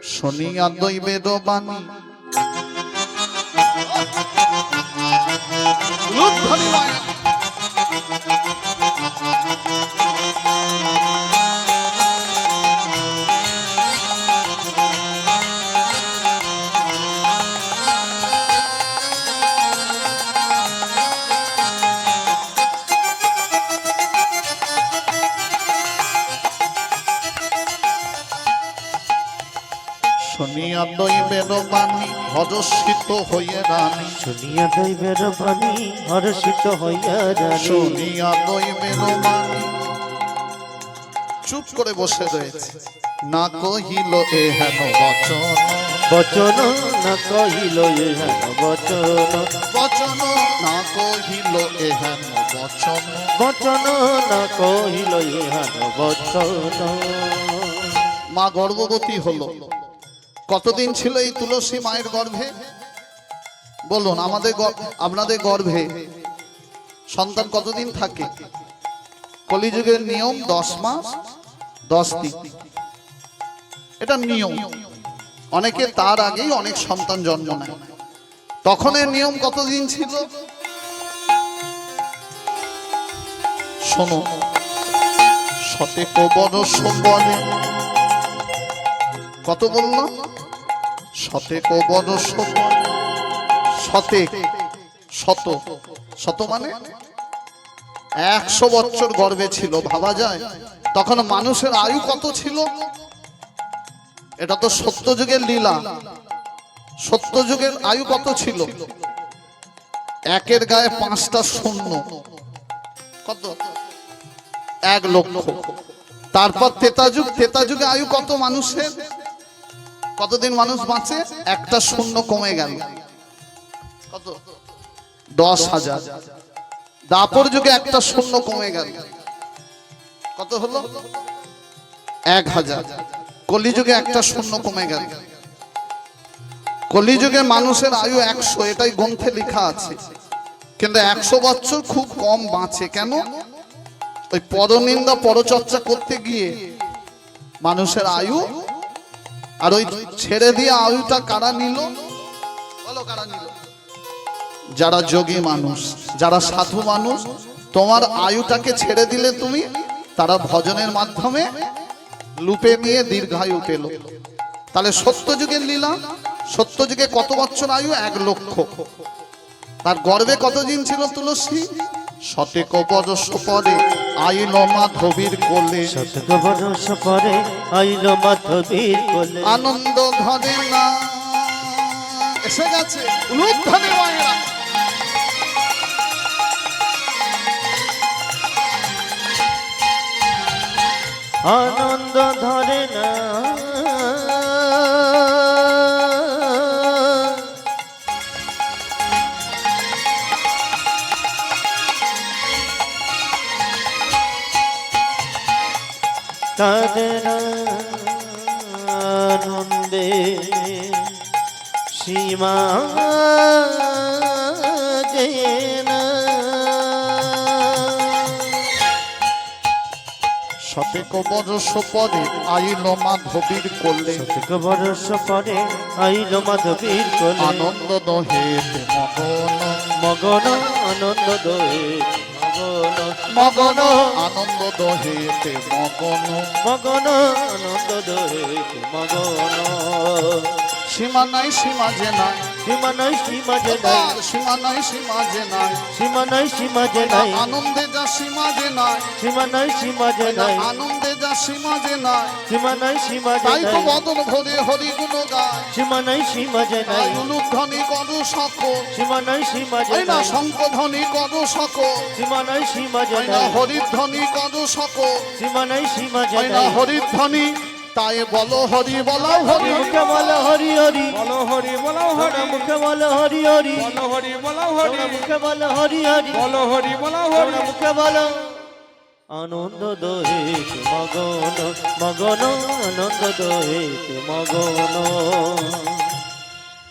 শুনিয়া দৈবের বাণী শুনিয়া দৈবের বাণী হর্ষিত হইয়া রানী শুনিয়া দৈবের বাণী হর্ষিত হইয়া রানী শুনিয়া দৈবের বাণী চুপ করে বসে রয়েছে না কহিল এহেন বচন বচন না কহিল এহেন বচন বচন না কহিল এহেন বচন বচন না কহিল এহেন বচন। মা গর্ভবতী হলো। কতদিন ছিল এই তুলসী মায়ের গর্ভে? বলুন, আপনাদের গর্ভে সন্তান কতদিন থাকে? কলিযুগের নিয়ম 10 মাস 10 দিন, এটা নিয়ম। অনেকে তার আগেই অনেক সন্তান জন্ম নেয়। তখনের নিয়ম কতদিন ছিল শোনো। শতেক বরষ বনে, কত বলল? শতেক বরষ বনে। শতেক শত, শত মানে 100 বছর গর্ভে ছিল। ভাবা যায় তখন মানুষের আয়ু কত ছিল? এটা তো সত্যযুগের লীলা। সত্যযুগের আয়ু কত ছিল? একের গায়ে 5টা শূন্য, কত? 1 লক্ষ। তারপর ত্রেতাযুগ, ত্রেতাযুগে আয়ু কত মানুষের? কতদিন মানুষ বাঁচে? 1টা শূন্য কমে গেল, কত? 10,000। দাপর যুগে 1টা শূন্য কমে গেল, কত হলো? 1,000। কলিযুগে 1টা শূন্য কমে গেল। কলিযুগে মানুষের আয়ু 100, এটাই গ্রন্থে লেখা আছে। কিন্তু 100 বছর খুব কম বাঁচে। কেন? ওই পরনিন্দা পরচর্চা করতে গিয়ে মানুষের আয়ু, আর ওই ছেড়ে দিয়ে আয়ুটা কারা নিল? বলো কারা নিল? যারা যোগী মানুষ, যারা সাধু মানুষ। তোমার আয়ুটাকে ছেড়ে দিলে তুমি, তারা ভজনের মাধ্যমে লুপে নিয়ে দীর্ঘায়ু পেল। তাহলে সত্যযুগের লীলা। সত্যযুগে কত বছর আয়ু? 1 লক্ষ। তার গর্ভে কতদিন ছিল তুলসী? শতেক বরষ পরে আইল মাধবীর কোলে। শতেক বরষ পরে আইল মাধবীর কোলে। আনন্দ ধরে না এসে গেছে উলুধ্বনি মায়েরা। আনন্দ ধরে না তাদের আনন্দে সীমা যায় না। শতেক বরষ পরে আইল মাধবীর কোলে। শতেক বরষ পরে আইল মাধবীর কোলে। আনন্দ দহেতে মগন, মগন আনন্দ দোহে মগন, মগন আনন্দ দহেতে মগন। মগন আনন্দ দোহে মগন। সীমা নাই সীমা যে নাই, সীমা নাই সীমা যে নাই, সীমা নাই সীমা যে নাই, সীমা নাই সীমা যে নাই, আনন্দে যা সীমা যে নাই, সীমা নাই সীমা যে নাই, আনন্দে যা সীমা যে নাই। সীমা নাই সীমা যে তাই তো নাই, বদন ভরে হরি গুণ গায়। সীমা নাই সীমা যে নাই, উলুধ্বনি করো সকল, সীমা নাই সীমা যে এই না নাই, শঙ্খধ্বনি করো সকল, সীমা নাই সীমা যে এই না নাই, হরিধ্বনি করো সকল, সীমা নাই সীমা যে এই না নাই। হরিধ্বনি। তাই বলো হরি, বলো হরি, মুখে বলো হরি হরি, বলো হরি বলো হরি, মুখে বলো হরি হরি, বলো হরি বলো হরি, মুখে বলো হরি হরি, বলো হরি বলো হরি। মুখে বলো আনন্দ দোহে মগন, মগন আনন্দ দোহে মগন।